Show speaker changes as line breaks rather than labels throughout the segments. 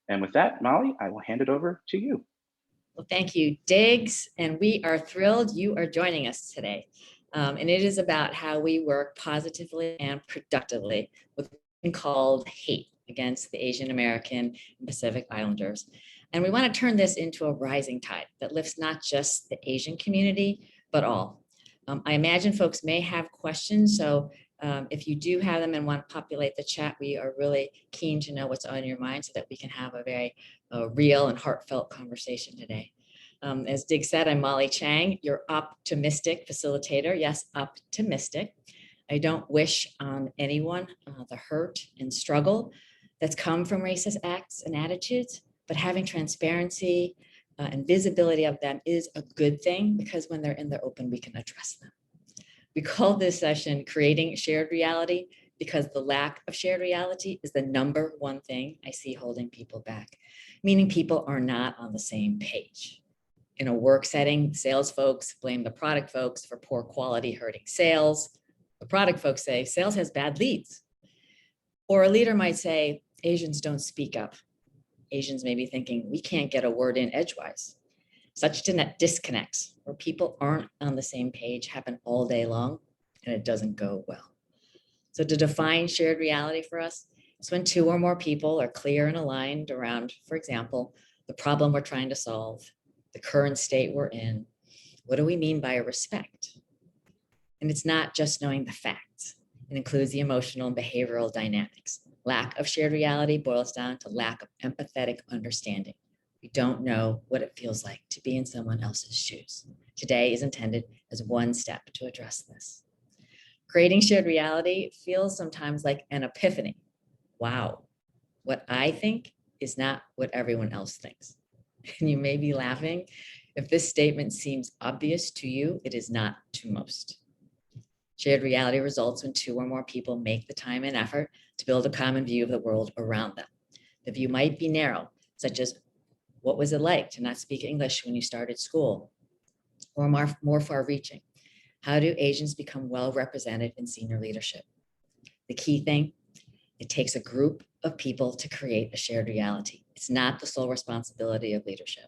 And with that, Molly, I will hand it over to you.
Well, thank you, Diggs, and we are thrilled you are joining us today. And it is about how we work positively and productively with something called hate against the Asian American and Pacific Islanders. And we want to turn this into a rising tide that lifts not just the Asian community, but all. I imagine folks may have questions, so if you do have them and want to populate the chat, we are really keen to know what's on your mind so that we can have a very real and heartfelt conversation today. As Dig said, I'm Molly Chang, your optimistic facilitator. Yes, optimistic. I don't wish on anyone the hurt and struggle that's come from racist acts and attitudes, but having transparency and visibility of them is a good thing, because when they're in the open, we can address them. We call this session Creating Shared Reality, because the lack of shared reality is the number one thing I see holding people back, meaning people are not on the same page. In a work setting, sales folks blame the product folks for poor quality hurting sales. The product folks say sales has bad leads. Or a leader might say, Asians don't speak up. Asians may be thinking, we can't get a word in edgewise. Such disconnects where people aren't on the same page happen all day long, and it doesn't go well. So to define shared reality for us, it's when two or more people are clear and aligned around, for example, the problem we're trying to solve, the current state we're in. What do we mean by respect? And it's not just knowing the facts. It includes the emotional and behavioral dynamics. Lack of shared reality boils down to lack of empathetic understanding. We don't know what it feels like to be in someone else's shoes. Today is intended as one step to address this. Creating shared reality feels sometimes like an epiphany. Wow, what I think is not what everyone else thinks. And you may be laughing. If this statement seems obvious to you, it is not to most. Shared reality results when two or more people make the time and effort to build a common view of the world around them. The view might be narrow, such as, what was it like to not speak English when you started school? Or more far-reaching, how do Asians become well represented in senior leadership? The key thing, it takes a group of people to create a shared reality. It's not the sole responsibility of leadership.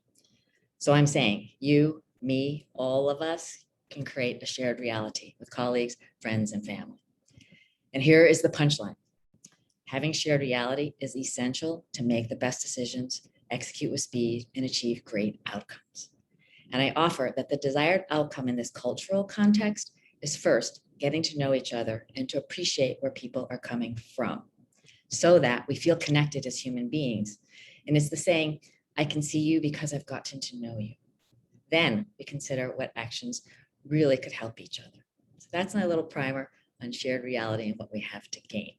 So I'm saying you, me, all of us can create a shared reality with colleagues, friends, and family. And here is the punchline. Having shared reality is essential to make the best decisions, execute with speed, and achieve great outcomes. And I offer that the desired outcome in this cultural context is first getting to know each other and to appreciate where people are coming from, so that we feel connected as human beings. And it's the saying, I can see you because I've gotten to know you. Then we consider what actions really could help each other. So that's my little primer on shared reality and what we have to gain.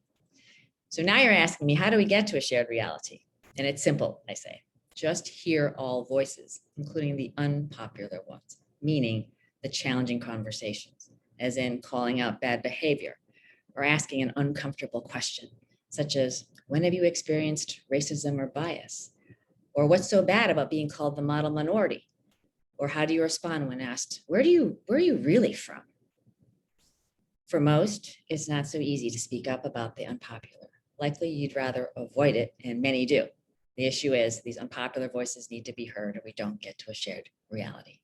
So now you're asking me, how do we get to a shared reality? And it's simple, I say. Just hear all voices, including the unpopular ones, meaning the challenging conversations, as in calling out bad behavior or asking an uncomfortable question, such as, when have you experienced racism or bias? Or what's so bad about being called the model minority? Or how do you respond when asked, where are you really from? For most, it's not so easy to speak up about the unpopular. Likely you'd rather avoid it, and many do. The issue is these unpopular voices need to be heard, or we don't get to a shared reality.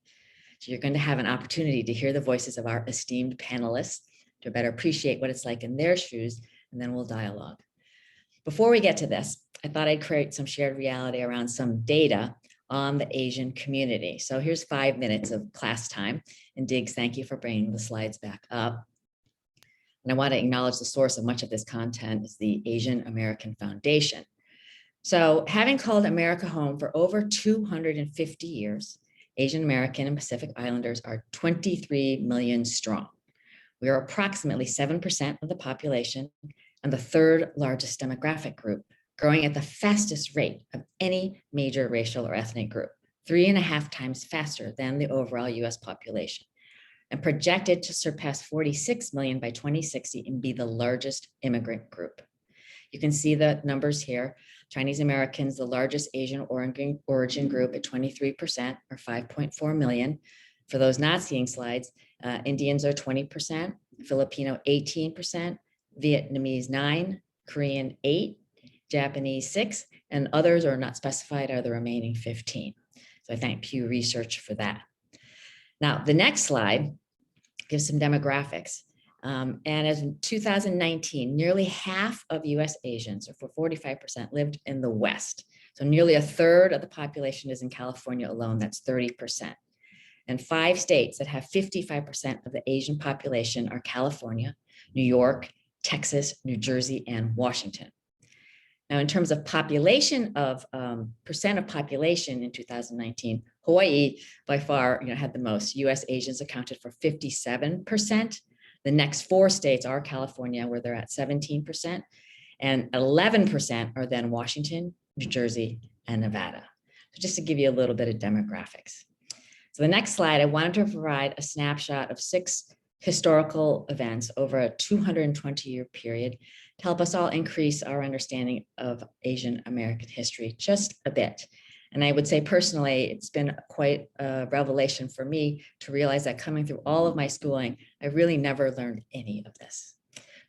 So you're going to have an opportunity to hear the voices of our esteemed panelists to better appreciate what it's like in their shoes, and then we'll dialogue. Before we get to this, I thought I'd create some shared reality around some data on the Asian community. So here's 5 minutes of class time. And Diggs, thank you for bringing the slides back up. And I want to acknowledge the source of much of this content is the Asian American Foundation. So having called America home for over 250 years, Asian American and Pacific Islanders are 23 million strong. We are approximately 7% of the population and the third largest demographic group, growing at the fastest rate of any major racial or ethnic group, 3.5 times faster than the overall US population, and projected to surpass 46 million by 2060 and be the largest immigrant group. You can see the numbers here. Chinese Americans, the largest Asian origin group at 23% or 5.4 million. For those not seeing slides, Indians are 20%, Filipino 18%, Vietnamese 9%, Korean 8%, Japanese 6, and others are not specified are the remaining 15. So I thank Pew Research for that. Now, the next slide gives some demographics. And as in 2019, nearly half of US Asians, or for 45%, lived in the West. So nearly a third of the population is in California alone, that's 30%. And 5 states that have 55% of the Asian population are California, New York, Texas, New Jersey, and Washington. Now, in terms of population of percent of population in 2019, Hawaii by far had the most. US Asians accounted for 57%. The next 4 states are California, where they're at 17%, and 11% are then Washington, New Jersey, and Nevada. So just to give you a little bit of demographics. So the next slide, I wanted to provide a snapshot of 6 historical events over a 220-year period to help us all increase our understanding of Asian American history just a bit. And I would say personally, it's been quite a revelation for me to realize that coming through all of my schooling, I really never learned any of this.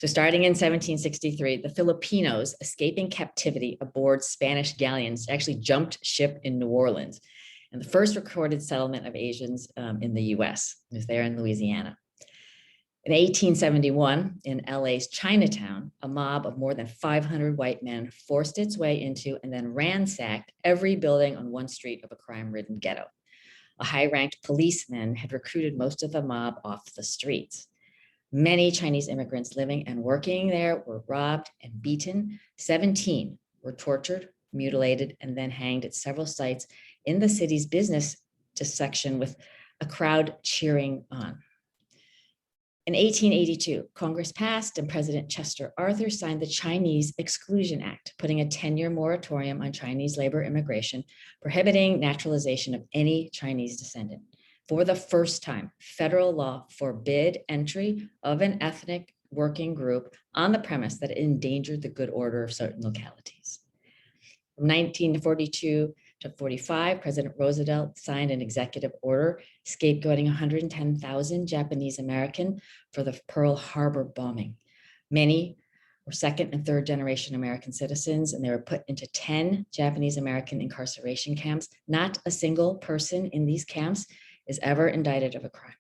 So starting in 1763, the Filipinos escaping captivity aboard Spanish galleons actually jumped ship in New Orleans. And the first recorded settlement of Asians in the US was there in Louisiana. In 1871, in LA's Chinatown, a mob of more than 500 white men forced its way into and then ransacked every building on one street of a crime-ridden ghetto. A high-ranked policeman had recruited most of the mob off the streets. Many Chinese immigrants living and working there were robbed and beaten. 17 were tortured, mutilated, and then hanged at several sites in the city's business section with a crowd cheering on. In 1882, Congress passed and President Chester Arthur signed the Chinese Exclusion Act, putting a 10-year moratorium on Chinese labor immigration, prohibiting naturalization of any Chinese descendant. For the first time, federal law forbid entry of an ethnic working group on the premise that it endangered the good order of certain localities. From 1942 to 45, President Roosevelt signed an executive order scapegoating 110,000 Japanese American for the Pearl Harbor bombing. Many were second and third generation American citizens, and they were put into 10 Japanese American incarceration camps. Not a single person in these camps is ever indicted of a crime.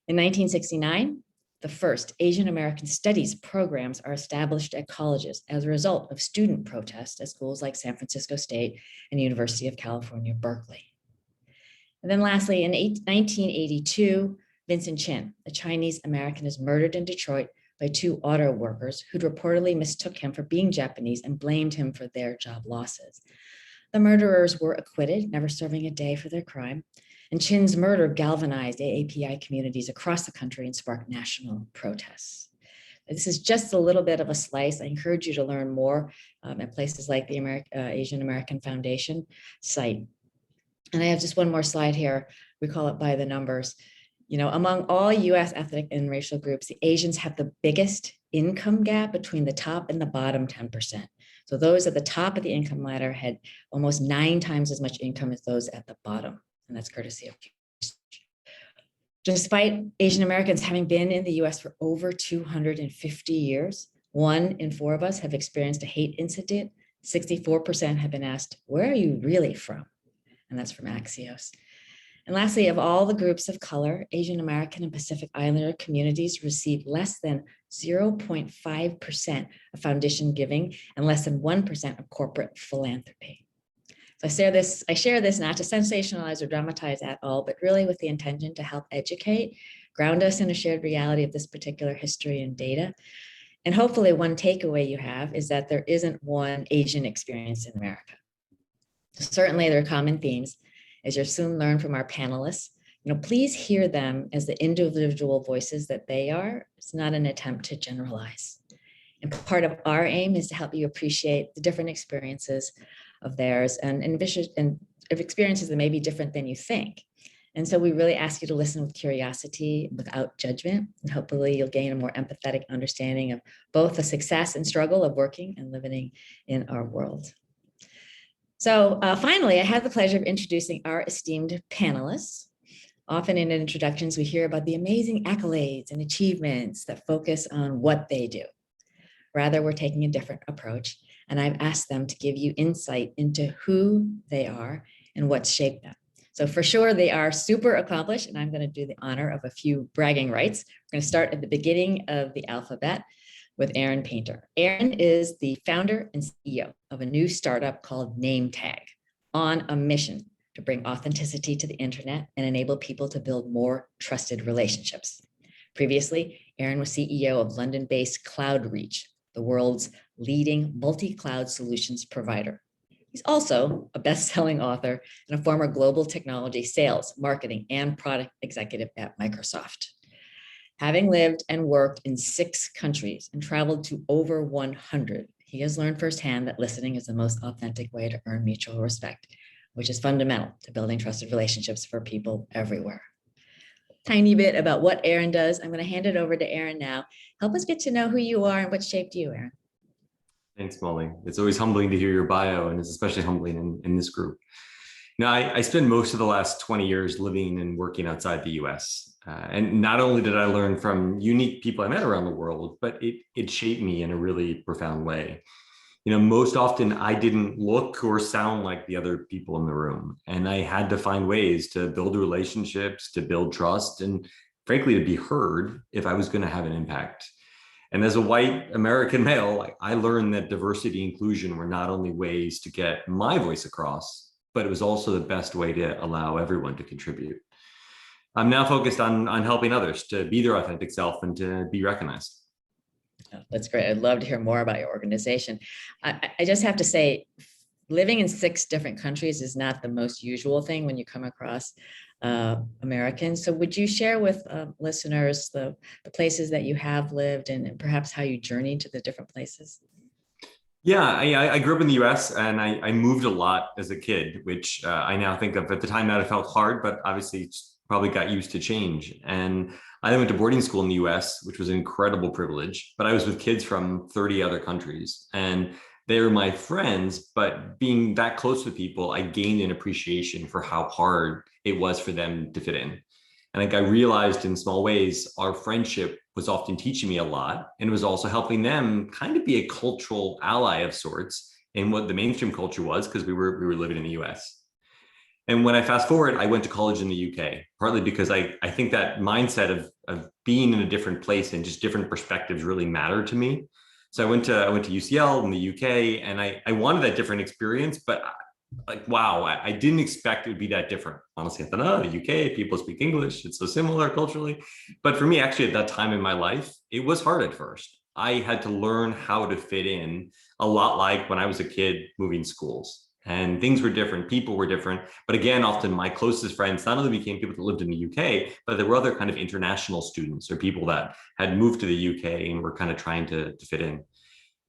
In 1969, the first Asian American studies programs are established at colleges as a result of student protests at schools like San Francisco State and University of California, Berkeley. And then lastly, in 1982, Vincent Chin, a Chinese American, is murdered in Detroit by 2 auto workers who'd reportedly mistook him for being Japanese and blamed him for their job losses. The murderers were acquitted, never serving a day for their crime. And Chin's murder galvanized AAPI communities across the country and sparked national protests. This is just a little bit of a slice. I encourage you to learn more at places like the Asian American Foundation site. And I have just one more slide here. We call it by the numbers. Among all US ethnic and racial groups, the Asians have the biggest income gap between the top and the bottom 10%. So those at the top of the income ladder had almost 9 times as much income as those at the bottom. And that's courtesy of. Despite Asian Americans having been in the US for over 250 years, 1 in 4 of us have experienced a hate incident. 64% have been asked, where are you really from? And that's from Axios. And lastly, of all the groups of color, Asian American and Pacific Islander communities receive less than 0.5% of foundation giving and less than 1% of corporate philanthropy. I share this not to sensationalize or dramatize at all, but really with the intention to help educate, ground us in a shared reality of this particular history and data. And hopefully one takeaway you have is that there isn't one Asian experience in America. Certainly there are common themes, as you'll soon learn from our panelists. Please hear them as the individual voices that they are. It's not an attempt to generalize. And part of our aim is to help you appreciate the different experiences of theirs and of experiences that may be different than you think. And so we really ask you to listen with curiosity, without judgment, and hopefully you'll gain a more empathetic understanding of both the success and struggle of working and living in our world. So finally, I have the pleasure of introducing our esteemed panelists. Often in introductions, we hear about the amazing accolades and achievements that focus on what they do. Rather, we're taking a different approach. and I've asked them to give you insight into who they are and what's shaped them. So for sure, they are super accomplished, and I'm going to do the honor of a few bragging rights. We're going to start at the beginning of the alphabet with Aaron Painter. Aaron is the founder and CEO of a new startup called NameTag, on a mission to bring authenticity to the internet and enable people to build more trusted relationships. Previously, Aaron was CEO of London-based CloudReach, the world's leading multi-cloud solutions provider. He's also a best-selling author and a former global technology sales, marketing, and product executive at Microsoft. Having lived and worked in 6 countries and traveled to over 100, he has learned firsthand that listening is the most authentic way to earn mutual respect, which is fundamental to building trusted relationships for people everywhere. Tiny bit about what Aaron does. I'm going to hand it over to Aaron now. Help us get to know who you are and what shaped you, Aaron.
Thanks, Molly. It's always humbling to hear your bio, and it's especially humbling in this group. Now, I spent most of the last 20 years living and working outside the US. And not only did I learn from unique people I met around the world, but it shaped me in a really profound way. Most often I didn't look or sound like the other people in the room. And I had to find ways to build relationships, to build trust, and frankly, to be heard if I was going to have an impact. And as a white American male, I learned that diversity and inclusion were not only ways to get my voice across, but it was also the best way to allow everyone to contribute. I'm now focused on helping others to be their authentic self and to be recognized.
Oh, that's great. I'd love to hear more about your organization. I just have to say, living in 6 different countries is not the most usual thing when you come across Americans. So would you share with listeners the places that you have lived and perhaps how you journeyed to the different places?
Yeah, I grew up in the US, and I moved a lot as a kid, which I now think of at the time that it felt hard, but obviously probably got used to change. And I went to boarding school in the US, which was an incredible privilege, but I was with kids from 30 other countries, and they were my friends, but being that close with people, I gained an appreciation for how hard it was for them to fit in. And I realized in small ways, our friendship was often teaching me a lot, and it was also helping them kind of be a cultural ally of sorts in what the mainstream culture was, because we were living in the US. And when I fast forward, I went to college in the UK, partly because I think that mindset of being in a different place and just different perspectives really mattered to me. So I went to UCL in the UK, and I wanted that different experience, but wow, I didn't expect it would be that different. Honestly, I thought, oh, the UK, people speak English, it's so similar culturally. But for me, actually, at that time in my life, it was hard at first. I had to learn how to fit in, a lot like when I was a kid moving schools. And things were different, people were different. But again, often my closest friends not only became people that lived in the UK, but there were other kind of international students or people that had moved to the UK and were kind of trying to fit in.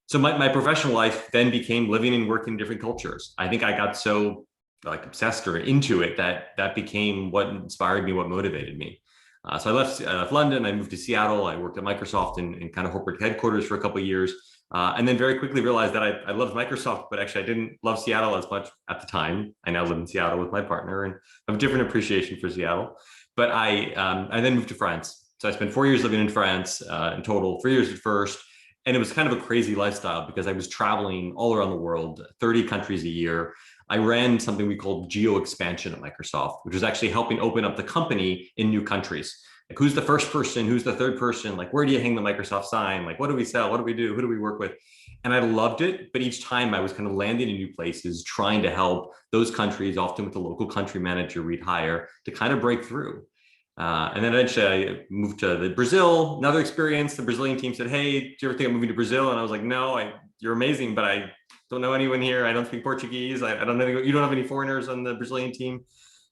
So my professional life then became living and working in different cultures. I think I got so obsessed or into it that became what inspired me, what motivated me. So I left London, I moved to Seattle, I worked at Microsoft in kind of corporate headquarters for a couple of years, and then very quickly realized that I loved Microsoft, but actually I didn't love Seattle as much at the time. I now live in Seattle with my partner and have a different appreciation for Seattle. But I then moved to France. So I spent 4 years living in France, in total, 3 years at first. And it was kind of a crazy lifestyle because I was traveling all around the world, 30 countries a year. I ran something we called geo expansion at Microsoft, which was actually helping open up the company in new countries. Like, who's the first person? Who's the third person? Like, where do you hang the Microsoft sign? Like, what do we sell? What do we do? Who do we work with? And I loved it. But each time I was kind of landing in new places, trying to help those countries, often with the local country manager we'd hire, to kind of break through. And then eventually I moved to Brazil, another experience. The Brazilian team said, hey, do you ever think of moving to Brazil? And I was like, no, you're amazing, but I don't know anyone here. I don't speak Portuguese. I don't know, you don't have any foreigners on the Brazilian team.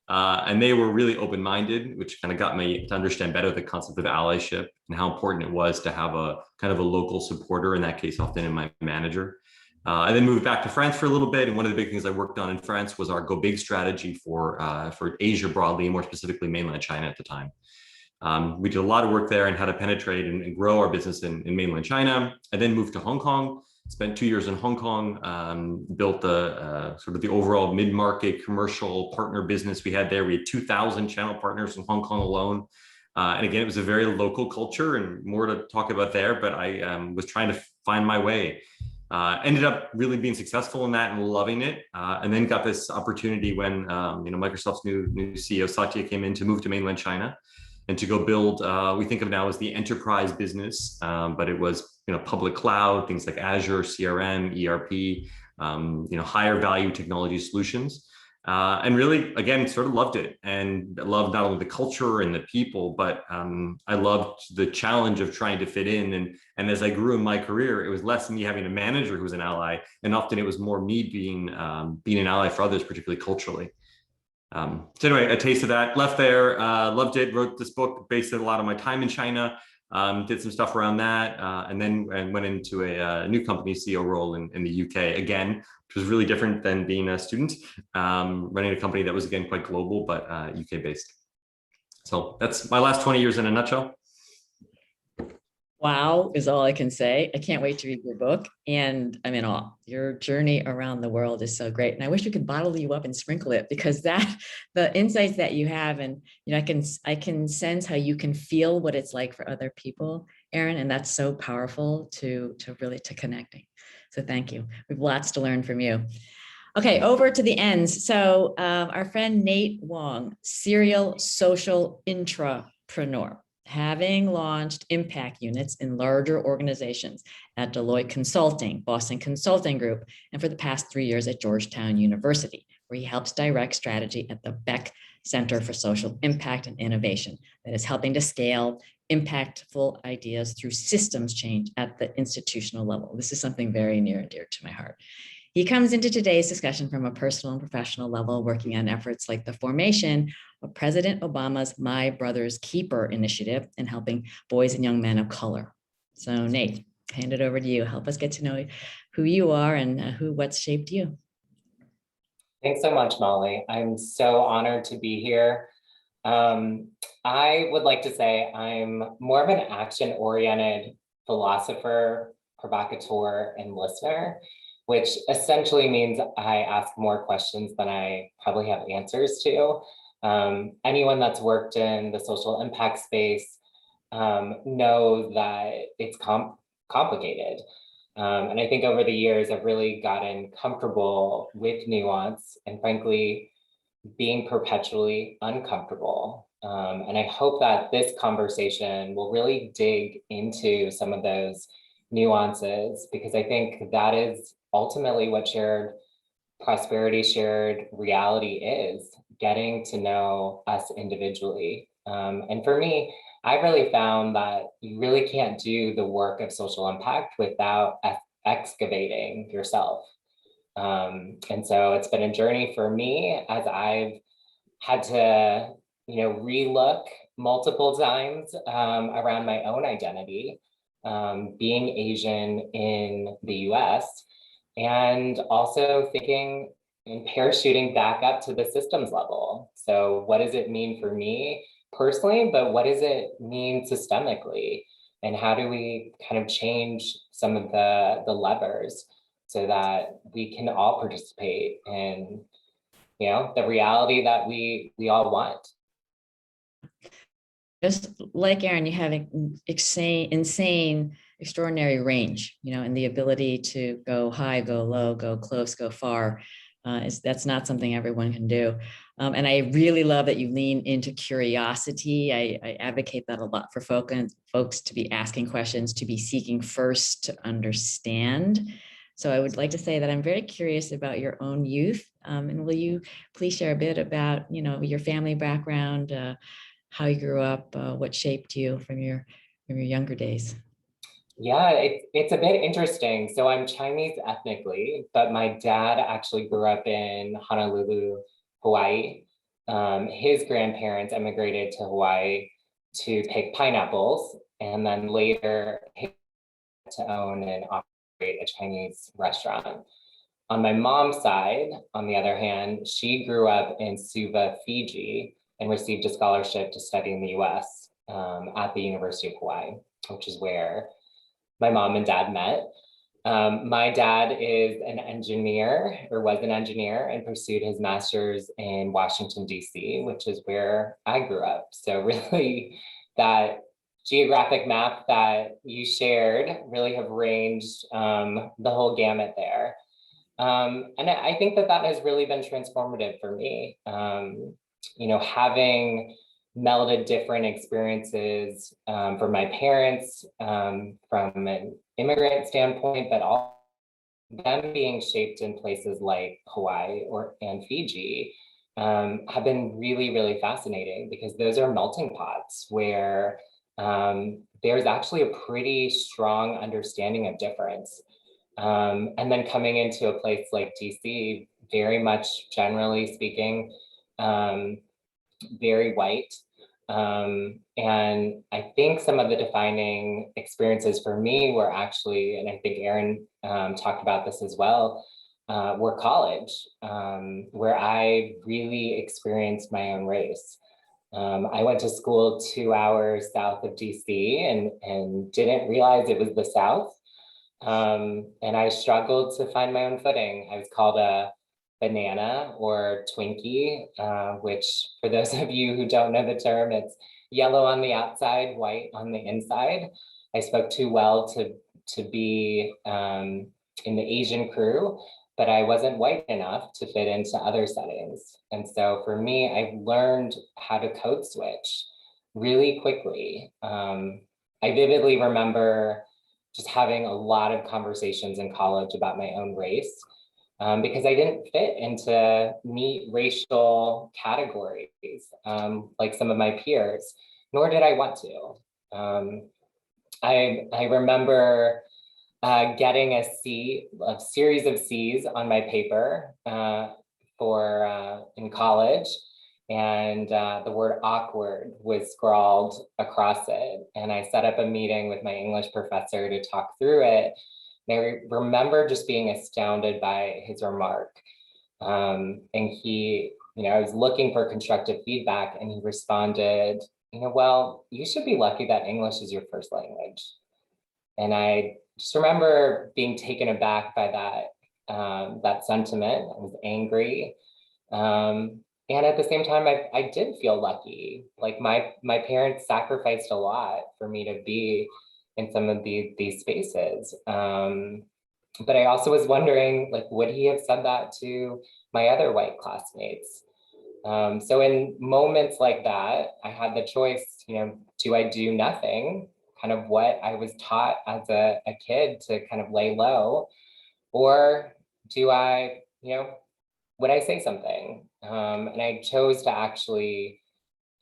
And they were really open-minded, which kind of got me to understand better the concept of allyship and how important it was to have a kind of a local supporter, in that case, often in my manager. I then moved back to France for a little bit. And one of the big things I worked on in France was our Go Big strategy for Asia broadly, and more specifically mainland China at the time. We did a lot of work there on how to penetrate and grow our business in mainland China. I then moved to Hong Kong, spent 2 years in Hong Kong, built the sort of the overall mid-market commercial partner business we had there. We had 2,000 channel partners in Hong Kong alone. And again, it was a very local culture, and more to talk about there, but I was trying to find my way. Ended up really being successful in that and loving it. And then got this opportunity when Microsoft's new CEO Satya came in to move to mainland China and to go build, we think of now as the enterprise business, but it was public cloud, things like Azure, CRM, ERP, higher value technology solutions. And really, again, sort of loved it and loved not only the culture and the people, but I loved the challenge of trying to fit in. And as I grew in my career, it was less me having a manager who was an ally, and often it was more me being an ally for others, particularly culturally. So anyway, a taste of that. Left there, loved it. Wrote this book, based a lot of my time in China. Did some stuff around that, and then went into a new company CEO role in the UK again, which was really different than being a student, running a company that was again quite global, but UK based. So that's my last 20 years in a nutshell.
Wow is all I can say. I can't wait to read your book, and I'm in awe. Your journey around the world is so great, and I wish we could bottle you up and sprinkle it, because the insights that you have, and I can sense how you can feel what it's like for other people, Aaron, and that's so powerful to really connecting. So thank you. We have lots to learn from you. Okay, over to the ends. So our friend Nate Wong, serial social intrapreneur, having launched impact units in larger organizations at Deloitte Consulting, Boston Consulting Group, and for the past 3 years at Georgetown University, where he helps direct strategy at the Beck Center for Social Impact and Innovation that is helping to scale impactful ideas through systems change at the institutional level. This is something very near and dear to my heart. He comes into today's discussion from a personal and professional level, working on efforts like the formation of President Obama's My Brother's Keeper initiative and helping boys and young men of color. So Nate, hand it over to you. Help us get to know who you are and what's shaped you.
Thanks so much, Molly. I'm so honored to be here. I would like to say I'm more of an action-oriented philosopher, provocateur, and listener, which essentially means I ask more questions than I probably have answers to. Anyone that's worked in the social impact space knows that it's complicated. And I think over the years, I've really gotten comfortable with nuance and frankly, being perpetually uncomfortable. And I hope that this conversation will really dig into some of those nuances, because I think that is ultimately what shared prosperity, shared reality is, getting to know us individually. And for me, I really found that you really can't do the work of social impact without excavating yourself. And so it's been a journey for me as I've had to, relook multiple times around my own identity, being Asian in the US, and also thinking and parachuting back up to the systems level. So what does it mean for me personally, but what does it mean systemically? And how do we kind of change some of the levers so that we can all participate in, the reality that we all want?
Just like Aaron, you have insane, extraordinary range, and the ability to go high, go low, go close, go far. That's not something everyone can do. And I really love that you lean into curiosity. I advocate that a lot for folks to be asking questions, to be seeking first to understand. So I would like to say that I'm very curious about your own youth. And will you please share a bit about, your family background, how you grew up, what shaped you from your younger days?
Yeah, it's a bit interesting. So I'm Chinese ethnically, but my dad actually grew up in Honolulu, Hawaii. His grandparents immigrated to Hawaii to pick pineapples, and then later to own and operate a Chinese restaurant. On my mom's side, on the other hand, she grew up in Suva, Fiji, and received a scholarship to study in the US at the University of Hawaii, which is where my mom and dad met. My dad is an engineer, or was an engineer, and pursued his master's in Washington, DC, which is where I grew up. So really that geographic map that you shared really have ranged the whole gamut there. And I think that that has really been transformative for me. You know, having melded different experiences from my parents, from an immigrant standpoint, but also them being shaped in places like Hawaii and Fiji, have been really, really fascinating because those are melting pots where there's actually a pretty strong understanding of difference. And then coming into a place like DC, very much generally speaking, very white. And I think some of the defining experiences for me were actually, and I think Aaron talked about this as well, were college, where I really experienced my own race. I went to school 2 hours south of DC and didn't realize it was the South. And I struggled to find my own footing. I was called a banana or Twinkie, which for those of you who don't know the term, it's yellow on the outside, white on the inside. I spoke too well to be in the Asian crew, but I wasn't white enough to fit into other settings. And so for me, I learned how to code switch really quickly. I vividly remember just having a lot of conversations in college about my own race, because I didn't fit into neat racial categories like some of my peers, nor did I want to. I remember getting a series of C's on my paper in college, and the word awkward was scrawled across it. And I set up a meeting with my English professor to talk through it. And I remember just being astounded by his remark. And he, I was looking for constructive feedback, and he responded, well, you should be lucky that English is your first language. And I just remember being taken aback by that sentiment. I was angry. And at the same time, I did feel lucky. Like my parents sacrificed a lot for me to be in some of these spaces. But I also was wondering, like, would he have said that to my other white classmates? So in moments like that, I had the choice, do I do nothing? Kind of what I was taught as a kid to kind of lay low, or do I, would I say something? And I chose to actually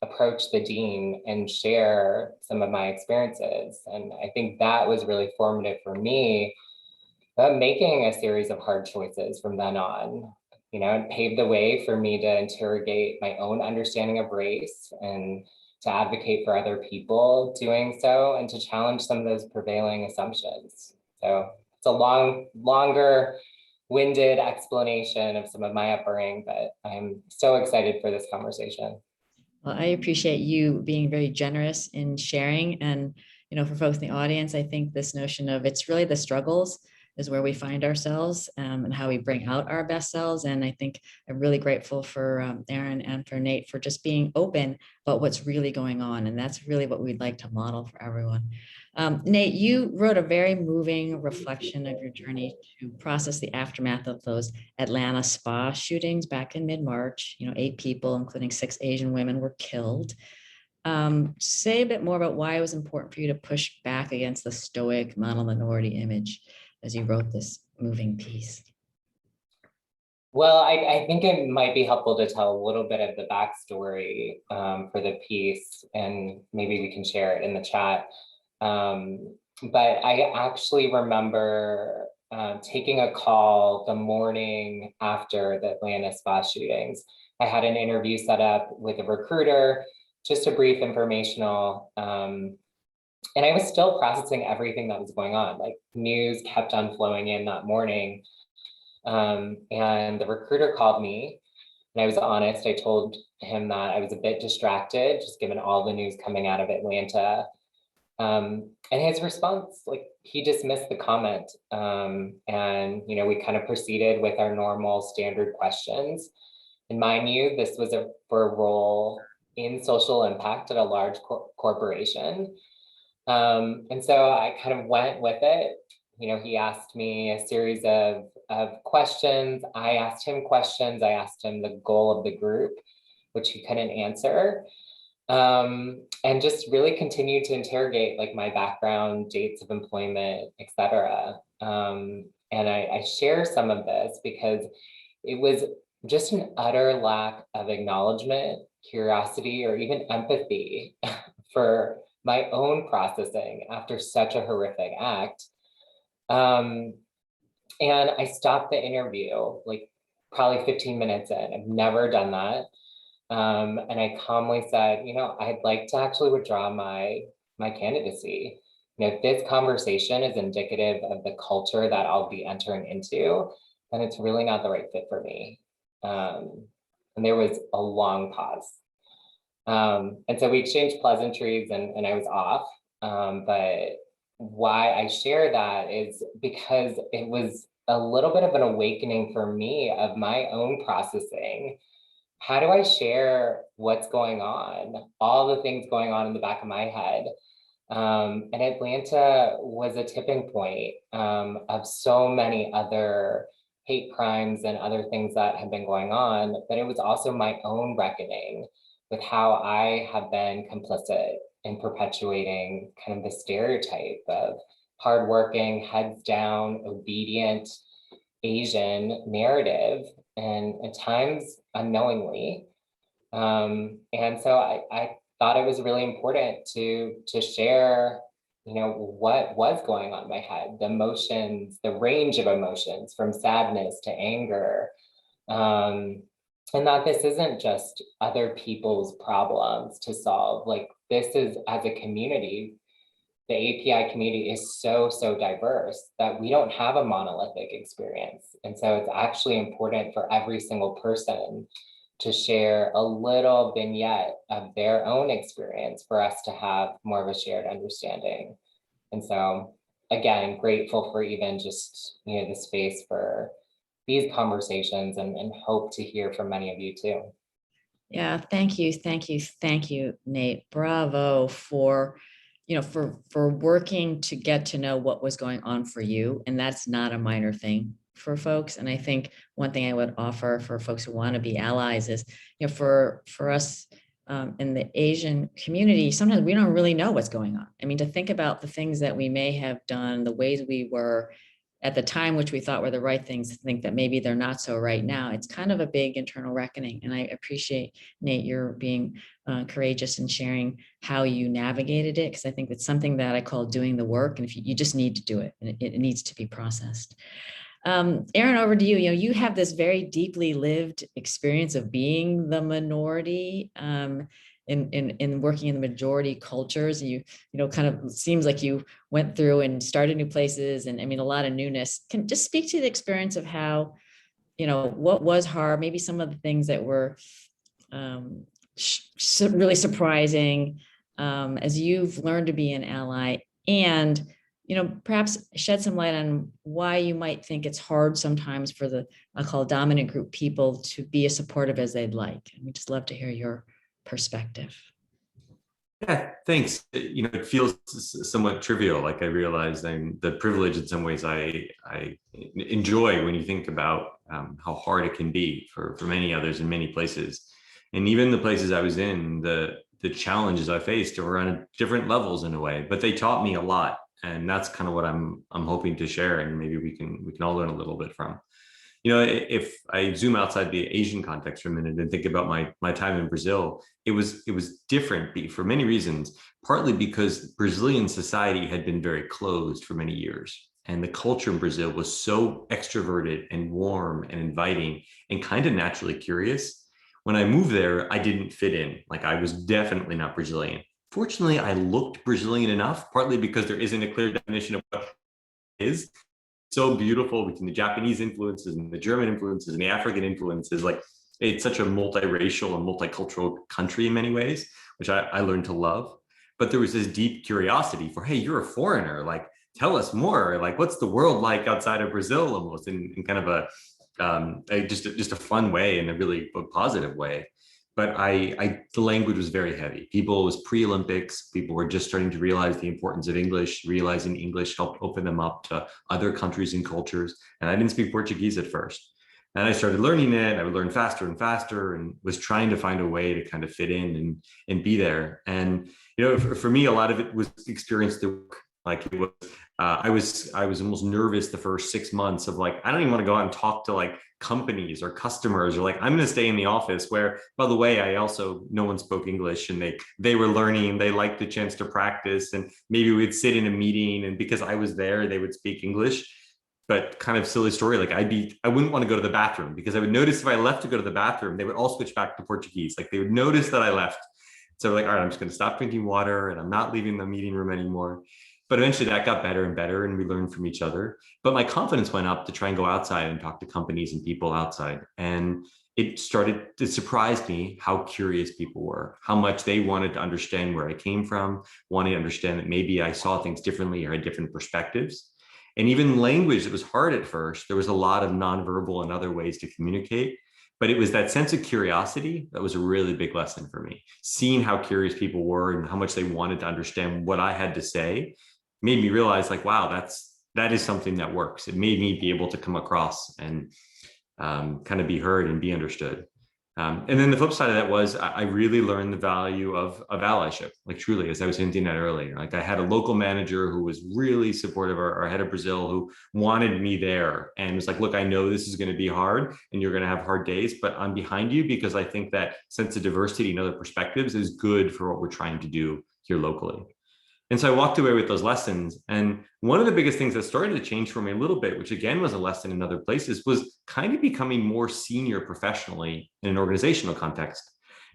approach the dean and share some of my experiences. And I think that was really formative for me, making a series of hard choices from then on. It paved the way for me to interrogate my own understanding of race and to advocate for other people doing so, and to challenge some of those prevailing assumptions. So it's a longer winded explanation of some of my upbringing, but I'm so excited for this conversation.
Well, I appreciate you being very generous in sharing. And, for folks in the audience, I think this notion of it's really the struggles is where we find ourselves, and how we bring out our best selves. And I think I'm really grateful for Aaron and for Nate for just being open about what's really going on. And that's really what we'd like to model for everyone. Nate, you wrote a very moving reflection of your journey to process the aftermath of those Atlanta spa shootings back in mid-March. 8 people, including 6 Asian women, were killed. Say a bit more about why it was important for you to push back against the stoic model minority image as you wrote this moving piece.
Well, I think it might be helpful to tell a little bit of the backstory for the piece, and maybe we can share it in the chat. But I actually remember taking a call the morning after the Atlanta spa shootings. I had an interview set up with a recruiter, just a brief informational, and I was still processing everything that was going on. Like, news kept on flowing in that morning. And the recruiter called me, and I was honest. I told him that I was a bit distracted, just given all the news coming out of Atlanta. And his response, like, he dismissed the comment. And, we kind of proceeded with our normal standard questions. And mind you, this was for a role in social impact at a large corporation. And so I kind of went with it. He asked me a series of questions. I asked him questions. I asked him the goal of the group, which he couldn't answer. And just really continued to interrogate like my background, dates of employment, etc. And I share some of this because it was just an utter lack of acknowledgement, curiosity, or even empathy for my own processing after such a horrific act. And I stopped the interview like probably 15 minutes in. I've never done that. And I calmly said, I'd like to actually withdraw my candidacy. If this conversation is indicative of the culture that I'll be entering into, then it's really not the right fit for me. And there was a long pause. And so we exchanged pleasantries and I was off. But why I share that is because it was a little bit of an awakening for me of my own processing. How do I share what's going on, all the things going on in the back of my head? And Atlanta was a tipping point of so many other hate crimes and other things that have been going on, but it was also my own reckoning with how I have been complicit in perpetuating kind of the stereotype of hardworking, heads down, obedient Asian narrative, and at times unknowingly. And so I thought it was really important to share, what was going on in my head, the emotions, the range of emotions from sadness to anger. And that this isn't just other people's problems to solve. Like this is, as a community, the API community is so diverse that we don't have a monolithic experience. And so it's actually important for every single person to share a little vignette of their own experience for us to have more of a shared understanding. And so again, grateful for even just, the space for these conversations and hope to hear from many of you too.
Yeah, thank you, Nate. Bravo for working to get to know what was going on for you. And that's not a minor thing for folks. And I think one thing I would offer for folks who want to be allies is, for us in the Asian community, sometimes we don't really know what's going on. I mean, to think about the things that we may have done, the ways we were at the time, which we thought were the right things, to think that maybe they're not so right now. It's kind of a big internal reckoning. And I appreciate, Nate, your being courageous and sharing how you navigated it, because I think it's something that I call doing the work. And if you just need to do it, and it needs to be processed. Aaron, over to you. You have this very deeply lived experience of being the minority in working in the majority cultures. You kind of seems like you went through and started new places, and I mean a lot of newness. Can just speak to the experience of how, what was hard, maybe some of the things that were really surprising as you've learned to be an ally, and perhaps shed some light on why you might think it's hard sometimes for the, I'll call dominant group people, to be as supportive as they'd like. And we'd just love to hear your perspective.
Yeah, thanks. It feels somewhat trivial. Like I realized the privilege in some ways I enjoy when you think about how hard it can be for many others in many places. And even the places I was in, the challenges I faced were on different levels in a way, but they taught me a lot. And that's kind of what I'm hoping to share, and maybe we can all learn a little bit from. If I zoom outside the Asian context for a minute and think about my time in Brazil, it was different for many reasons, partly because Brazilian society had been very closed for many years. And the culture in Brazil was so extroverted and warm and inviting and kind of naturally curious. When I moved there, I didn't fit in. Like I was definitely not Brazilian. Fortunately, I looked Brazilian enough, partly because there isn't a clear definition of what it is. So beautiful between the Japanese influences and the German influences and the African influences. Like it's such a multiracial and multicultural country in many ways, which I learned to love. But there was this deep curiosity for, hey, you're a foreigner. Like, tell us more. Like, what's the world like outside of Brazil? Almost in kind of just a fun way, in a really positive way. but the language was very heavy. It was pre-Olympics. People were just starting to realize the importance of English, realizing English helped open them up to other countries and cultures. And I didn't speak Portuguese at first. And I started learning it. I would learn faster and faster, and was trying to find a way to kind of fit in and be there. And for me, a lot of it was experience the work. Like it was, I was almost nervous the first 6 months of like, I don't even want to go out and talk to like companies or customers, or like, I'm going to stay in the office where, by the way, no one spoke English, and they were learning, they liked the chance to practice, and maybe we'd sit in a meeting, and because I was there, they would speak English. But kind of silly story, like I wouldn't want to go to the bathroom, because I would notice if I left to go to the bathroom, they would all switch back to Portuguese. Like they would notice that I left. So like, all right, I'm just going to stop drinking water, and I'm not leaving the meeting room anymore. But eventually that got better and better, and we learned from each other. But my confidence went up to try and go outside and talk to companies and people outside. And it surprised me how curious people were, how much they wanted to understand where I came from, wanting to understand that maybe I saw things differently or had different perspectives. And even language that was hard at first, there was a lot of nonverbal and other ways to communicate. But it was that sense of curiosity that was a really big lesson for me. Seeing how curious people were and how much they wanted to understand what I had to say made me realize, like, wow, that is something that works. It made me be able to come across and kind of be heard and be understood. And then the flip side of that was I really learned the value of allyship, like truly, as I was hinting at earlier. Like I had a local manager who was really supportive, our head of Brazil, who wanted me there and was like, look, I know this is going to be hard and you're going to have hard days, but I'm behind you because I think that sense of diversity and other perspectives is good for what we're trying to do here locally. And so I walked away with those lessons. And one of the biggest things that started to change for me a little bit, which again was a lesson in other places, was kind of becoming more senior professionally in an organizational context.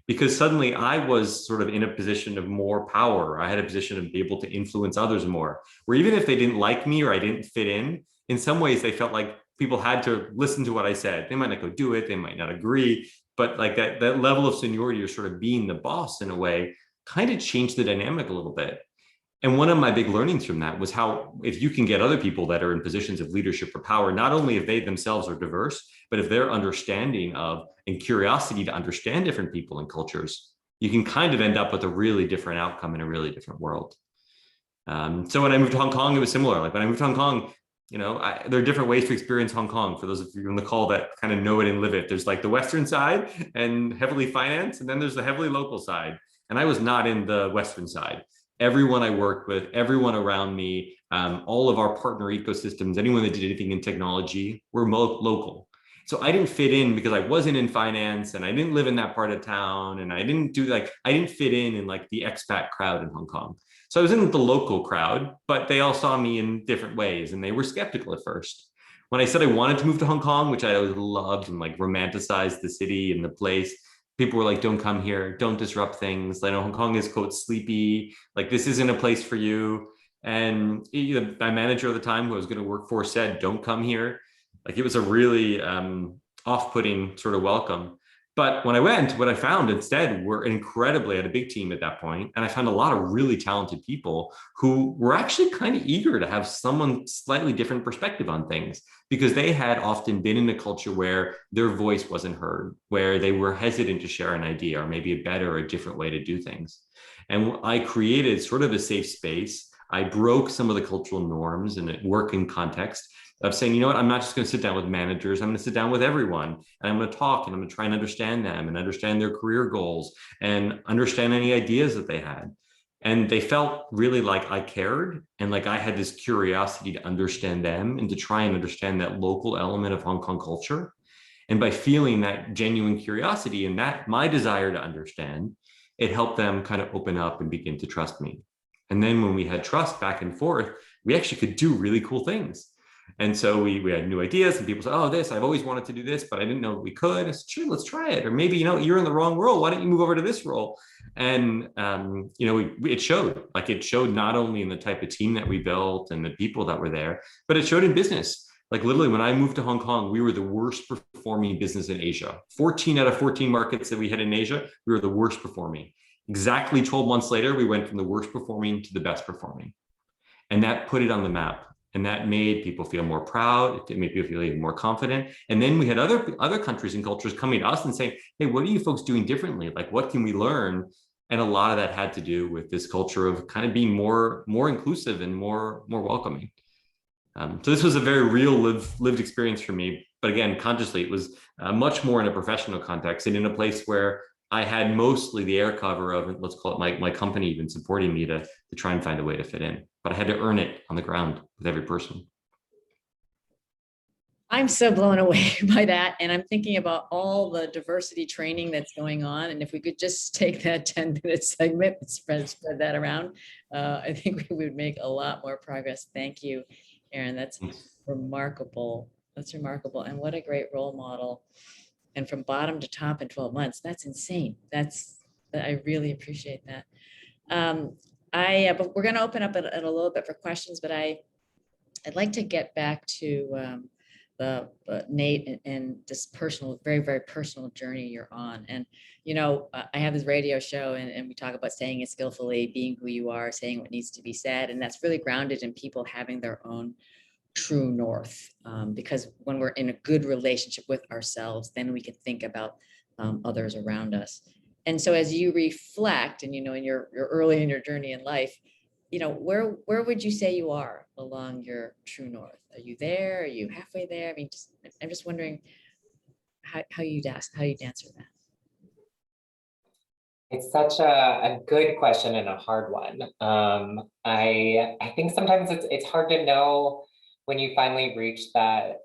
Because suddenly I was sort of in a position of more power. I had a position of being able to influence others more, where even if they didn't like me or I didn't fit in some ways they felt like people had to listen to what I said. They might not go do it, they might not agree, but like that level of seniority or sort of being the boss in a way kind of changed the dynamic a little bit. And one of my big learnings from that was how, if you can get other people that are in positions of leadership or power, not only if they themselves are diverse, but if their understanding of and curiosity to understand different people and cultures, you can kind of end up with a really different outcome in a really different world. So when I moved to Hong Kong, it was similar. Like when I moved to Hong Kong, there are different ways to experience Hong Kong. For those of you on the call that kind of know it and live it, there's like the Western side and heavily financed, and then there's the heavily local side. And I was not in the Western side. Everyone I worked with, everyone around me, all of our partner ecosystems, anyone that did anything in technology were local. So I didn't fit in because I wasn't in finance and I didn't live in that part of town. And I didn't fit in like the expat crowd in Hong Kong. So I was in the local crowd, but they all saw me in different ways and they were skeptical at first. When I said I wanted to move to Hong Kong, which I always loved and like romanticized the city and the place, people were like, don't come here, don't disrupt things. I know Hong Kong is, quote, sleepy, like this isn't a place for you. And my manager at the time who I was going to work for said, don't come here. Like it was a really off-putting sort of welcome. But when I went, what I found instead were I had a big team at that point, and I found a lot of really talented people who were actually kind of eager to have someone slightly different perspective on things, because they had often been in a culture where their voice wasn't heard, where they were hesitant to share an idea or maybe a better or a different way to do things. And I created sort of a safe space. I broke some of the cultural norms in a working context of saying, you know what, I'm not just going to sit down with managers, I'm going to sit down with everyone and I'm going to talk and I'm going to try and understand them and understand their career goals and understand any ideas that they had. And they felt really like I cared and like I had this curiosity to understand them and to try and understand that local element of Hong Kong culture. And by feeling that genuine curiosity and that my desire to understand, it helped them kind of open up and begin to trust me. And then when we had trust back and forth, we actually could do really cool things. And so we had new ideas and people said, oh, I've always wanted to do this, but I didn't know we could. I said, sure, let's try it. Or maybe, you're in the wrong role. Why don't you move over to this role? And, it showed not only in the type of team that we built and the people that were there, but it showed in business. Like literally when I moved to Hong Kong, we were the worst performing business in Asia. 14 out of 14 markets that we had in Asia, we were the worst performing. Exactly 12 months later, we went from the worst performing to the best performing. And that put it on the map. And that made people feel more proud. It made people feel even more confident. And then we had other countries and cultures coming to us and saying, hey, what are you folks doing differently? Like, what can we learn? And a lot of that had to do with this culture of kind of being more inclusive and more welcoming. So this was a very real lived experience for me. But again, consciously, it was much more in a professional context and in a place where I had mostly the air cover of, let's call it my company even supporting me to try and find a way to fit in. But I had to earn it on the ground with every person.
I'm so blown away by that. And I'm thinking about all the diversity training that's going on. And if we could just take that 10-minute segment and spread that around, I think we would make a lot more progress. Thank you, Aaron. That's remarkable. That's remarkable. And what a great role model. And from bottom to top in 12 months, that's insane. I really appreciate that. But we're going to open up a little bit for questions, but I'd like to get back to Nate and this personal, very, very personal journey you're on. And, I have this radio show and we talk about saying it skillfully, being who you are, saying what needs to be said. And that's really grounded in people having their own true north, because when we're in a good relationship with ourselves, then we can think about others around us. And so as you reflect and, in your early in your journey in life, where would you say you are along your true north? Are you there? Are you halfway there? I mean, I'm just wondering how you'd answer that.
It's such a good question and a hard one. I think sometimes it's hard to know when you finally reach that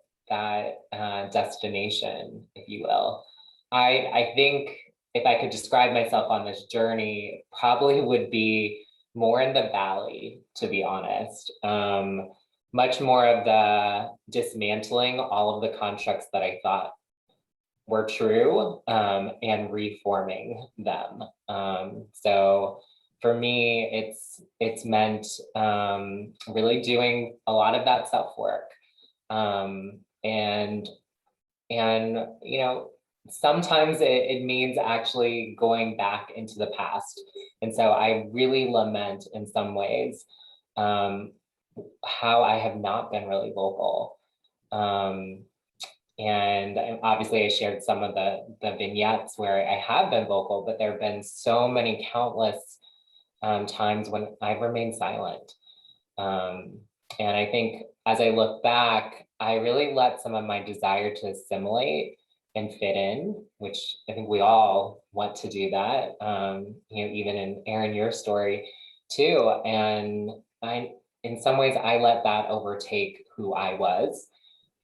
destination, if you will. I think if I could describe myself on this journey, probably would be more in the valley, to be honest. Much more of the dismantling all of the constructs that I thought were true, and reforming them. So for me, it's meant really doing a lot of that self-work. And sometimes it means actually going back into the past. And so I really lament in some ways how I have not been really vocal. And obviously I shared some of the vignettes where I have been vocal, but there have been so many countless times when I've remained silent. And I think as I look back, I really let some of my desire to assimilate and fit in, which I think we all want to do that, even in Aaron, your story too. And in some ways, I let that overtake who I was.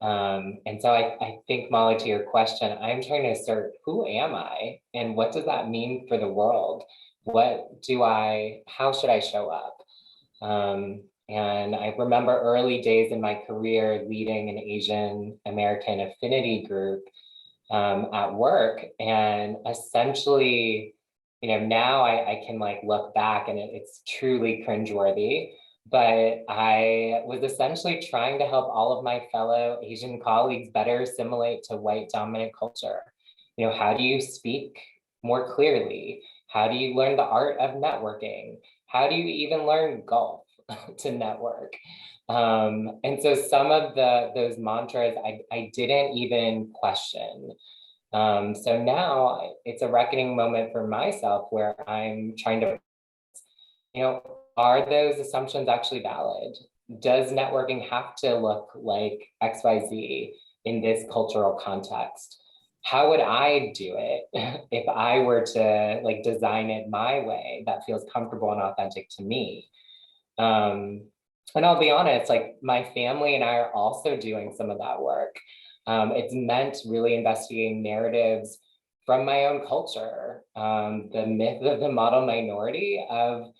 And so I think, Molly, to your question, I'm trying to assert, who am I? And what does that mean for the world? How should I show up? And I remember early days in my career leading an Asian American affinity group at work. And essentially, now I can look back and it's truly cringeworthy. But I was essentially trying to help all of my fellow Asian colleagues better assimilate to white dominant culture. How do you speak more clearly? How do you learn the art of networking? How do you even learn golf to network? And so some of those mantras I didn't even question. So now it's a reckoning moment for myself where I'm trying to, are those assumptions actually valid? Does networking have to look like XYZ in this cultural context? How would I do it if I were to design it my way that feels comfortable and authentic to me? And I'll be honest, my family and I are also doing some of that work. It's meant really investigating narratives from my own culture, the myth of the model minority of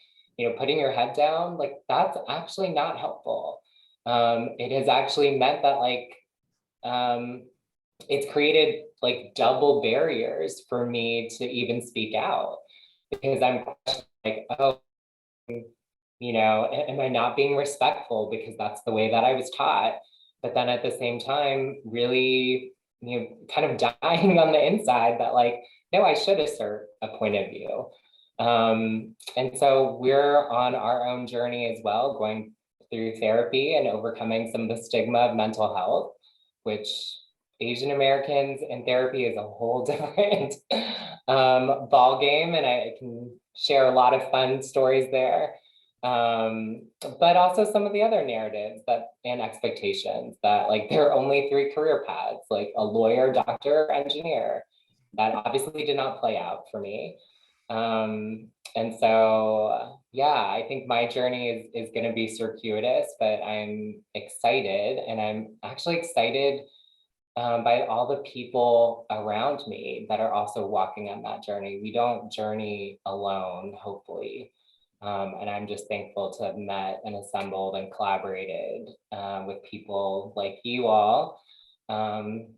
putting your head down, that's actually not helpful. It has actually meant that it's created double barriers for me to even speak out, because I'm oh, am I not being respectful because that's the way that I was taught? But then at the same time, really, kind of dying on the inside that no, I should assert a point of view. And so we're on our own journey as well, going through therapy and overcoming some of the stigma of mental health, which Asian Americans in therapy is a whole different ball game, and I can share a lot of fun stories there. But also some of the other narratives and expectations that like there are only 3 career paths, like a lawyer, doctor, engineer. That obviously did not play out for me. And so, yeah, I think my journey is going to be circuitous, but I'm excited, and I'm actually excited by all the people around me that are also walking on that journey. We don't journey alone, hopefully. And I'm just thankful to have met and assembled and collaborated with people like you all. And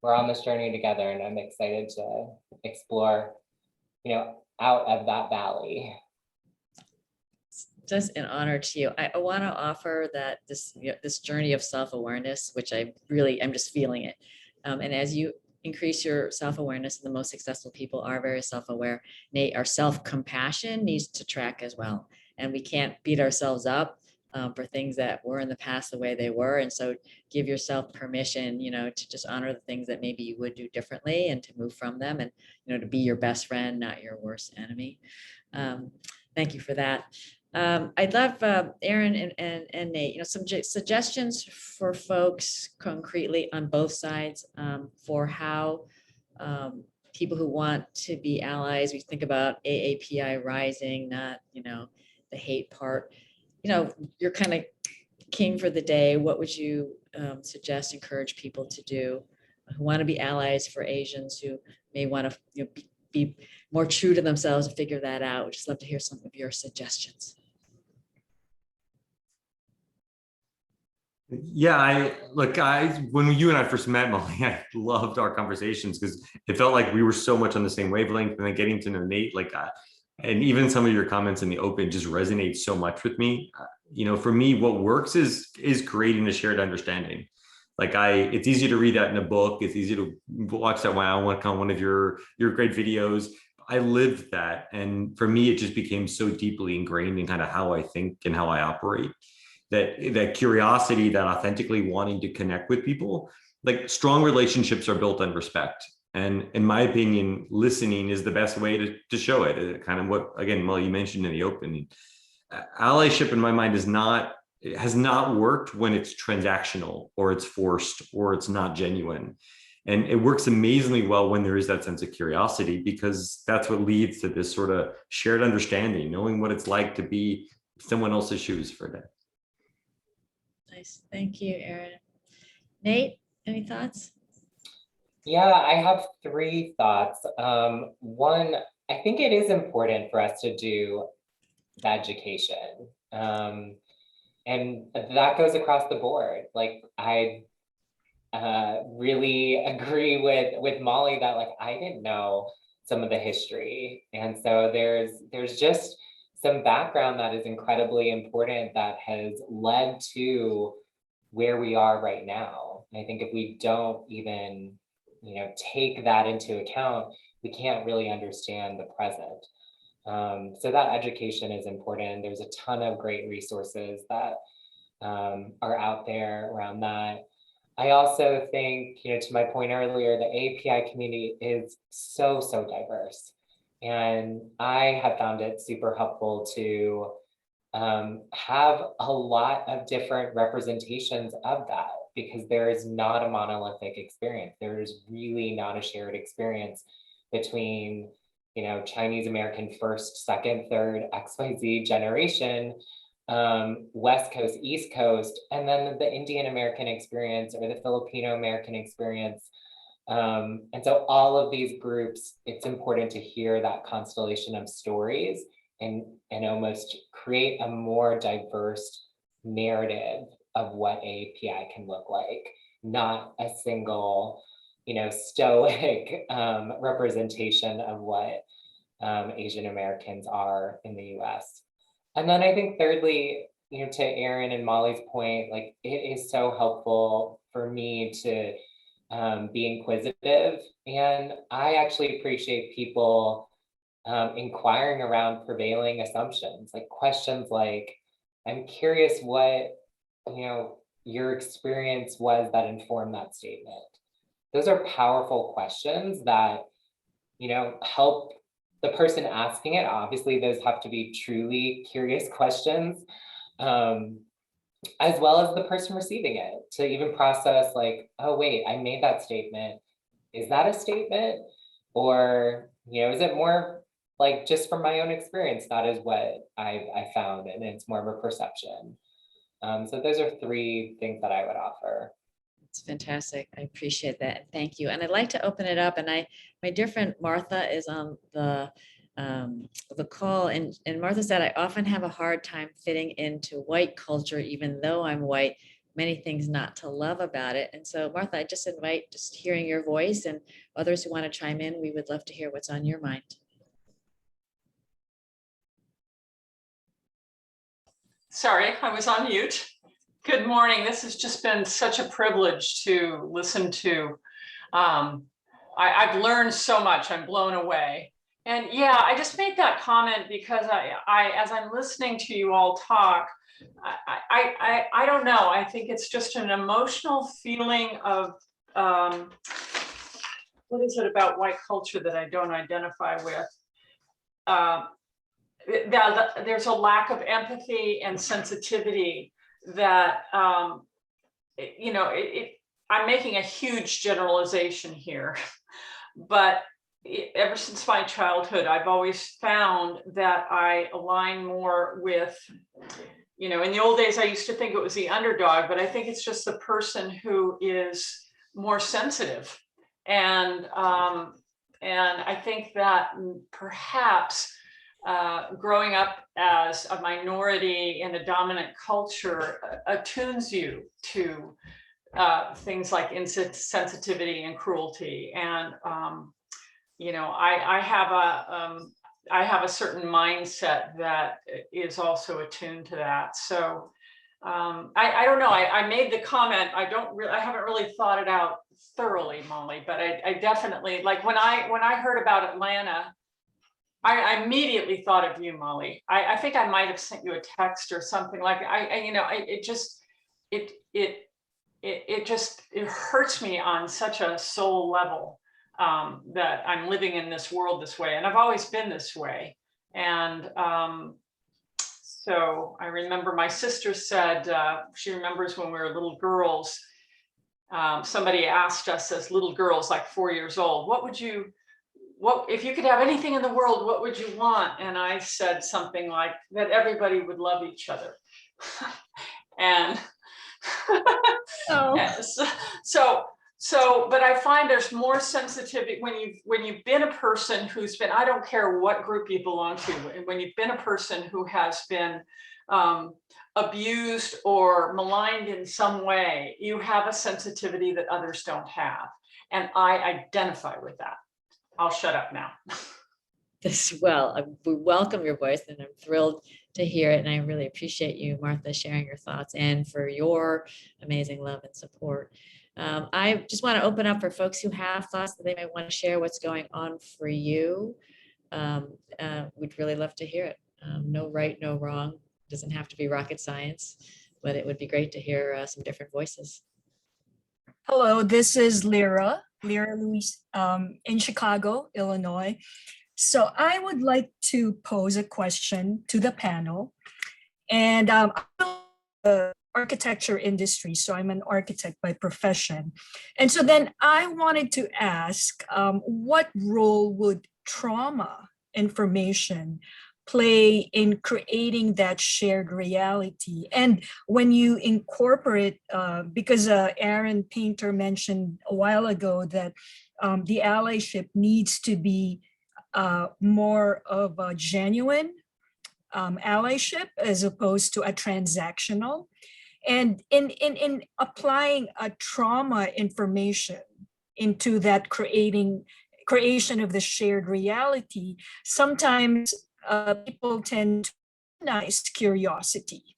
we're on this journey together, and I'm excited to explore, out of that valley.
Just an honor to you. I want to offer that this journey of self-awareness, which I'm just feeling it. And as you increase your self-awareness, the most successful people are very self-aware. Nate, our self-compassion needs to track as well. And we can't beat ourselves up for things that were in the past the way they were. And so give yourself permission, to just honor the things that maybe you would do differently and to move from them, and, to be your best friend, not your worst enemy. Thank you for that. I'd love Aaron and Nate, some suggestions for folks concretely on both sides for how people who want to be allies, we think about AAPI rising, not, the hate part. You're kind of king for the day. What would you encourage people to do who want to be allies for Asians who may want to be more true to themselves and figure that out? We'd just love to hear some of your suggestions.
Yeah, when you and I first met, Molly, I loved our conversations because it felt like we were so much on the same wavelength, and then getting to know Nate, and even some of your comments in the open just resonate so much with me. For me, what works is creating a shared understanding. It's easy to read that in a book. It's easy to watch that one of your great videos. I lived that. And for me, it just became so deeply ingrained in kind of how I think and how I operate. That curiosity, that authentically wanting to connect with people, strong relationships are built on respect. And in my opinion, listening is the best way to show it. Kind of what, again, Molly, you mentioned in the opening. Allyship in my mind has not worked when it's transactional or it's forced or it's not genuine. And it works amazingly well when there is that sense of curiosity, because that's what leads to this sort of shared understanding, knowing what it's like to be someone else's shoes for a day.
Nice. Thank you, Aaron. Nate, any thoughts?
Yeah, I have 3 thoughts. One, I think it is important for us to do the education. And that goes across the board. I really agree with Molly that I didn't know some of the history. And so there's just some background that is incredibly important that has led to where we are right now. And I think if we don't even, take that into account, we can't really understand the present. So that education is important. There's a ton of great resources that are out there around that. I also think, to my point earlier, the AAPI community is so diverse. And I have found it super helpful to have a lot of different representations of that, because there is not a monolithic experience. There is really not a shared experience between, Chinese American first, second, third, XYZ generation, West Coast, East Coast, and then the Indian American experience or the Filipino American experience. And so all of these groups, it's important to hear that constellation of stories and almost create a more diverse narrative of what AAPI can look like, not a single, stoic representation of what Asian Americans are in the US. And then I think thirdly, to Aaron and Molly's point, it is so helpful for me to be inquisitive. And I actually appreciate people inquiring around prevailing assumptions, questions like, I'm curious what, your experience was that informed that statement. Those are powerful questions that, help the person asking it. Obviously, those have to be truly curious questions, as well as the person receiving it, to even process like, oh, wait, I made that statement. Is that a statement? Or, is it more like just from my own experience? That is what I found, and it's more of a perception. So those are three things that I would offer.
It's fantastic. I appreciate that. Thank you. And I'd like to open it up. And my dear friend Martha is on the call, and Martha said, I often have a hard time fitting into white culture, even though I'm white. Many things not to love about it. And so, Martha, I just invite just hearing your voice, and others who want to chime in, we would love to hear what's on your mind.
Sorry, I was on mute. Good morning. This has just been such a privilege to listen to. I've learned so much. I'm blown away. And yeah, I just made that comment because as I'm listening to you all talk, I don't know. I think it's just an emotional feeling of, what is it about white culture that I don't identify with? There's a lack of empathy and sensitivity that, I'm making a huge generalization here, but ever since my childhood, I've always found that I align more with, in the old days, I used to think it was the underdog, but I think it's just the person who is more sensitive. And I think that perhaps growing up as a minority in a dominant culture attunes you to things like insensitivity and cruelty. And, I have a certain mindset that is also attuned to that. So I don't know. I made the comment. I haven't really thought it out thoroughly, Molly, but I definitely, like when I heard about Atlanta, I immediately thought of you, Molly. I think I might have sent you a text or something. Like it hurts me on such a soul level that I'm living in this world this way, and I've always been this way. And so I remember my sister said she remembers when we were little girls. Somebody asked us as little girls, like 4 years old, what if you could have anything in the world, what would you want? And I said something like that everybody would love each other. And so, but I find there's more sensitivity when you've been a person who's been, I don't care what group you belong to, when you've been a person who has been abused or maligned in some way, you have a sensitivity that others don't have. And I identify with that. I'll shut up now.
We welcome your voice, and I'm thrilled to hear it. And I really appreciate you, Martha, sharing your thoughts and for your amazing love and support. I just want to open up for folks who have thoughts that they might want to share what's going on for you. We'd really love to hear it. No right, no wrong. Doesn't have to be rocket science, but it would be great to hear some different voices.
Hello, this is Lyra Louise in Chicago, Illinois. So I would like to pose a question to the panel. And I'm in the architecture industry, so I'm an architect by profession. And so then I wanted to ask, what role would trauma information play in creating that shared reality? And when you incorporate, because Aaron Painter mentioned a while ago that the allyship needs to be more of a genuine allyship as opposed to a transactional. And in applying a trauma information into that creation of the shared reality, sometimes people tend to weaponize curiosity.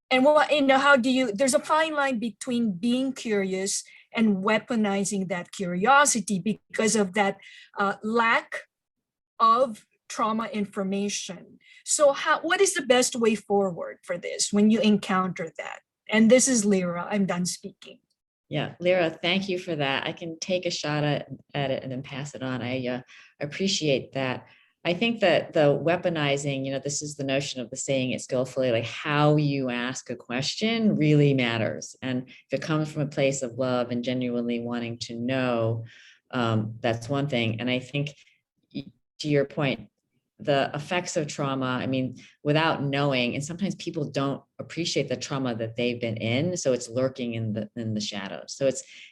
And how do you, there's a fine line between being curious and weaponizing that curiosity because of that lack of trauma information. So what is the best way forward for this when you encounter that? And this is Lyra, I'm done speaking.
Yeah, Lyra, thank you for that. I can take a shot at it and then pass it on. I appreciate that. I think that the weaponizing, this is the notion of the saying it skillfully, like how you ask a question really matters. And if it comes from a place of love and genuinely wanting to know, that's one thing. And I think to your point, the effects of trauma, I mean, without knowing, and sometimes people don't appreciate the trauma that they've been in, so it's lurking in the shadows. So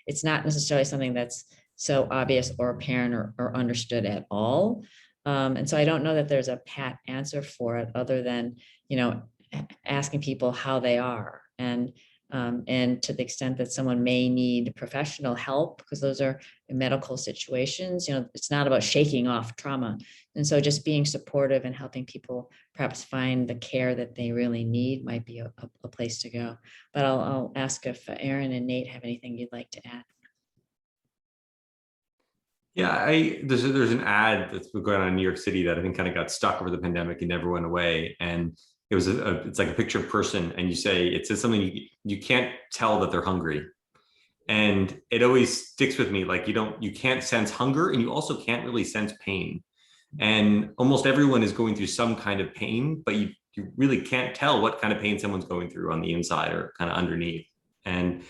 it's not necessarily something that's so obvious or apparent or understood at all. And so I don't know that there's a pat answer for it other than, asking people how they are. And to the extent that someone may need professional help, because those are medical situations, it's not about shaking off trauma. And so just being supportive and helping people perhaps find the care that they really need might be a place to go. But I'll ask if Aaron and Nate have anything you'd like to add.
Yeah, there's an ad that's been going on in New York City that I think kind of got stuck over the pandemic and never went away. And it was it's like a picture of person, and it says something you can't tell that they're hungry, and it always sticks with me. Like you can't sense hunger, and you also can't really sense pain. And almost everyone is going through some kind of pain, but you really can't tell what kind of pain someone's going through on the inside or kind of underneath. And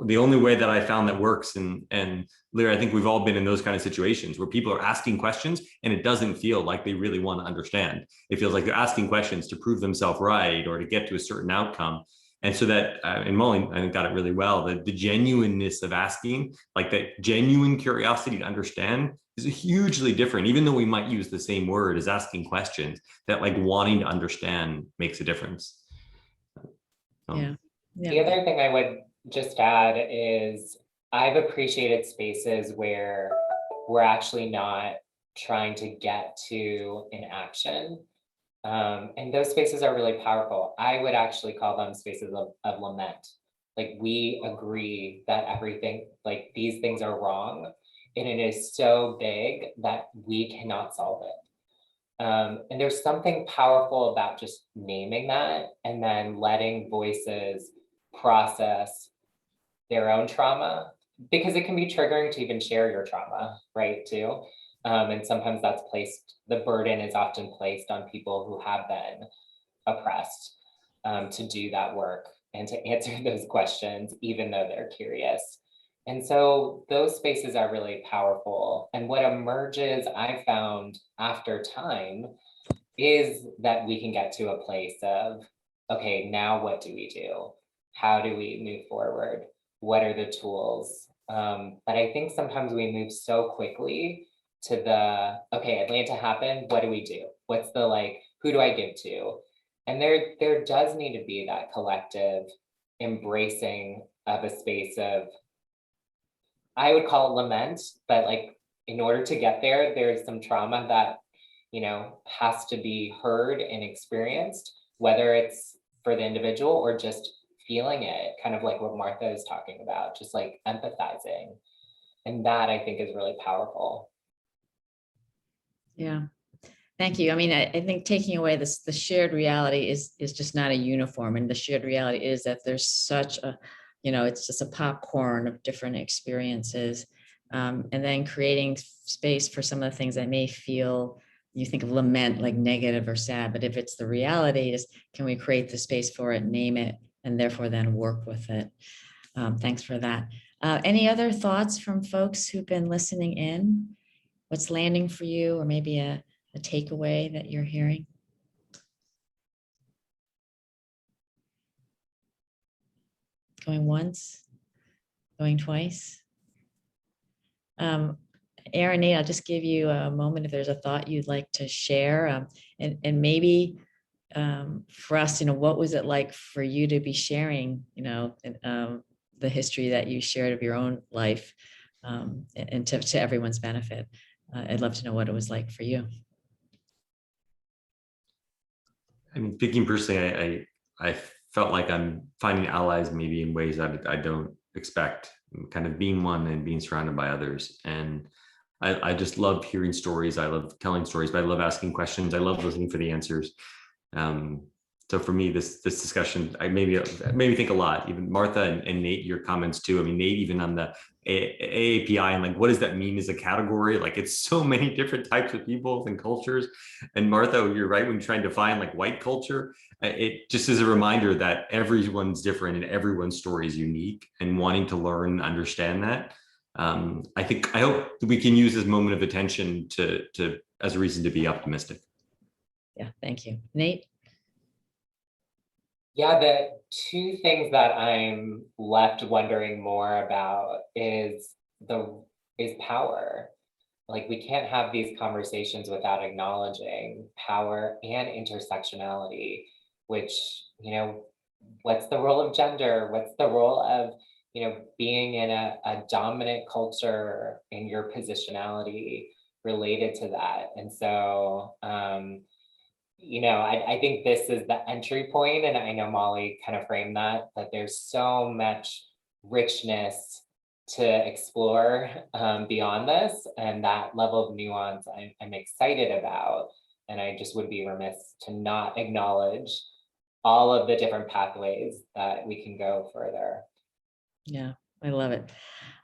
the only way that I found that works, and Lyra, I think we've all been in those kind of situations where people are asking questions and it doesn't feel like they really want to understand. It feels like they're asking questions to prove themselves right or to get to a certain outcome. And so that, and Molly, I think, got it really well, the genuineness of asking, like that genuine curiosity to understand is hugely different, even though we might use the same word as asking questions, that like wanting to understand makes a difference.
Yeah.
The other thing I would just add is I've appreciated spaces where we're actually not trying to get to an action. And those spaces are really powerful. I would actually call them spaces of lament. Like we agree that everything, like these things are wrong, and it is so big that we cannot solve it. And there's something powerful about just naming that and then letting voices process their own trauma, because it can be triggering to even share your trauma, right, too. And sometimes the burden is often placed on people who have been oppressed to do that work and to answer those questions, even though they're curious. And so those spaces are really powerful. And what emerges, I found after time, is that we can get to a place of, okay, now what do we do? How do we move forward? What are the tools? But I think sometimes we move so quickly to the, okay, Atlanta happened, what do we do? What's the who do I give to? And there does need to be that collective embracing of a space of, I would call it lament, but in order to get there, there's some trauma that, has to be heard and experienced, whether it's for the individual or just feeling it, kind of like what Martha is talking about, just empathizing. And that I think is really powerful.
Yeah, thank you. I mean, I think taking away the shared reality is just not a uniform, and the shared reality is that there's such a, it's just a popcorn of different experiences, and then creating space for some of the things that may feel, you think of lament like negative or sad, but if it's the reality, is can we create the space for it, name it, and therefore then work with it. Thanks for that. Any other thoughts from folks who've been listening in? What's landing for you, or maybe a takeaway that you're hearing? Going once, going twice. Aaron, Nate, I'll just give you a moment if there's a thought you'd like to share, and maybe for us, what was it like for you to be sharing, the history that you shared of your own life, and to everyone's benefit. I'd love to know what it was like for you.
I mean, speaking personally, I felt like I'm finding allies maybe in ways that I don't expect, kind of being one and being surrounded by others. And I just love hearing stories. I love telling stories, but I love asking questions. I love listening for the answers. So for me, this discussion, I made me think a lot. Even Martha and Nate, your comments too. I mean, Nate, even on the AAPI and like, what does that mean as a category? Like, it's so many different types of people and cultures. And Martha, you're right when you're trying to define like white culture. It just is a reminder that everyone's different and everyone's story is unique, and wanting to learn and understand that. I hope we can use this moment of attention to as a reason to be optimistic.
Yeah, thank you. Nate?
Yeah, the two things that I'm left wondering more about is power. Like, we can't have these conversations without acknowledging power and intersectionality, which, you know, what's the role of gender? What's the role of, you know, being in a dominant culture and your positionality related to that? And so, you know, I think this is the entry point, and I know Molly kind of framed that there's so much richness to explore beyond this, and that level of nuance I'm excited about. And I just would be remiss to not acknowledge all of the different pathways that we can go further.
Yeah, I love it.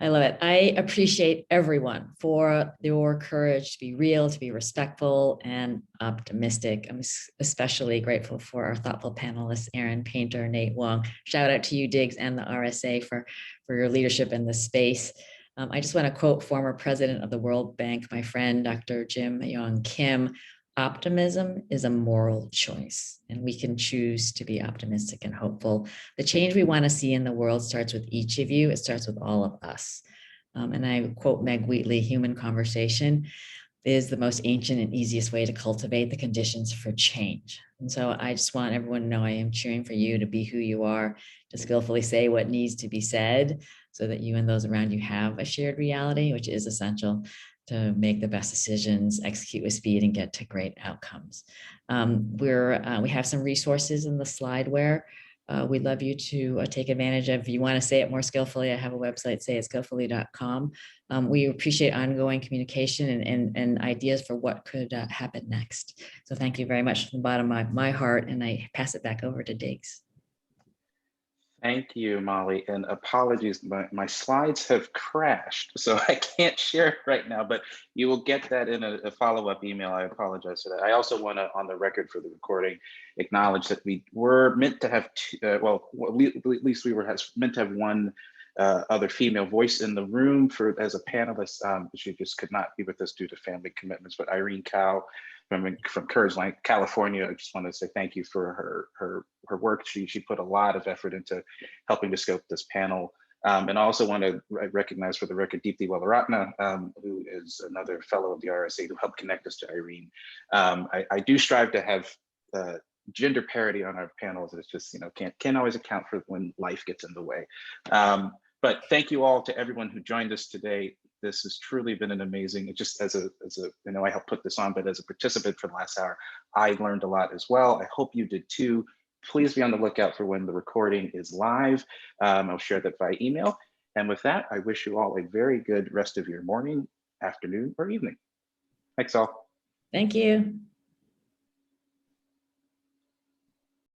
I love it. I appreciate everyone for your courage to be real, to be respectful and optimistic. I'm especially grateful for our thoughtful panelists, Aaron Painter, Nate Wong. Shout out to you, Diggs, and the RSA for your leadership in this space. I just want to quote former president of the World Bank, my friend, Dr. Jim Yong Kim. Optimism is a moral choice, and we can choose to be optimistic and hopeful. The change we want to see in the world starts with each of you. It starts with all of us. And I quote Meg Wheatley, human conversation is the most ancient and easiest way to cultivate the conditions for change. And so I just want everyone to know I am cheering for you to be who you are, to skillfully say what needs to be said so that you and those around you have a shared reality, which is essential to make the best decisions, execute with speed, and get to great outcomes. We have some resources in the slideware. We'd love you to take advantage of. If you want to say it more skillfully, I have a website, sayitskillfully.com. We appreciate ongoing communication and ideas for what could happen next. So thank you very much from the bottom of my heart, and I pass it back over to Diggs.
Thank you, Molly, and apologies, my slides have crashed, so I can't share it right now, but you will get that in a follow-up email. I apologize for that. I also want to, on the record for the recording, acknowledge that we were meant to have two, at least we were meant to have one other female voice in the room as a panelist, but she just could not be with us due to family commitments. But Irene Cow from Courage Line, California, I just want to say thank you for her work. She put a lot of effort into helping to scope this panel. And I also want to recognize for the record Deepthi Walaratna, who is another fellow of the RSA who helped connect us to Irene. I do strive to have gender parity on our panels. It's just, you know, can't always account for when life gets in the way. But thank you all to everyone who joined us today. This has truly been an amazing, just as a, I know I helped put this on, but as a participant for the last hour, I learned a lot as well. I hope you did too. Please be on the lookout for when the recording is live. I'll share that by email. And with that, I wish you all a very good rest of your morning, afternoon, or evening. Thanks all.
Thank you.